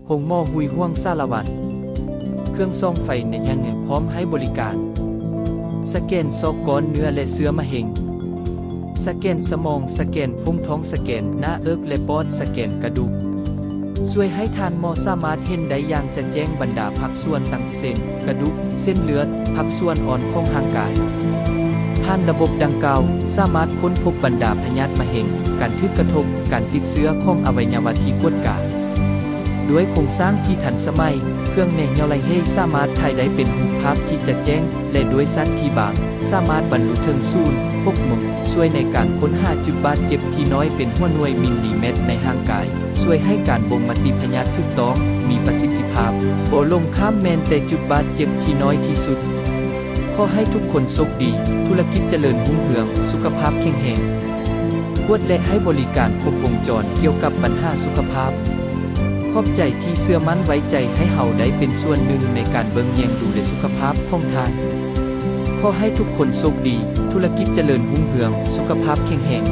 หงหม้อหุยห่วงสารวัตรเครื่องส่องไฟในยังเนี่ยพร้อมให้บริการสแกนซอกก้อนเนื้อและเสื้อมะเห็งสแกนสมองสแกนพุ่งท้องสแกนหน้าเอิกและปอดสแกนกระดูกช่วยให้ทานหมอสามารถเห็นได้อย่างจะแจ้งบรรดาภาคส่วนต่างเส้นกระดูกเส้นเลือดภาคส่วนอ่อนของร่างกายผ่านระบบดังกล่าวสามารถค้นพบบรรดาพยาธิมะเห็งการทึกกระทบการติดเชื้อของอวัยวะที่กวดกาด้วยโครงสร้างที่ทันสมัยเครื่องแนวไลเฮสามารถถ่ายได้เป็นรูปภาพที่จะแจ้งและด้วยสั้นที่บางสามารถบรรลุถึงศูนย์พกหมงช่วยในการค้นหาจุดบาดเจ็บที่น้อยเป็นหัวหน่วยมิลลิเมตรในร่างกายช่วยให้การบ่งมติพยาธิถูกต้องมีประสิทธิภาพบ่ลงข้ามแม้แต่จุดบาดเจ็บที่น้อยที่สุดขอให้ทุกคนโชคดีธุรกิจเจริญรุ่งเรืองสุขภาพแข็งแรงกวดและให้บริการครบวงจรเกี่ยวกับปัญหาสุขภาพขอบใจที่เชื่อมั่นไว้ใจให้เฮาได้เป็นส่วนหนึ่งในการเบิ่งแยงดูแลสุขภาพของท่านขอให้ทุกคนโชคดีธุรกิจเจริญรุ่งเรืองสุขภาพแข็งแรง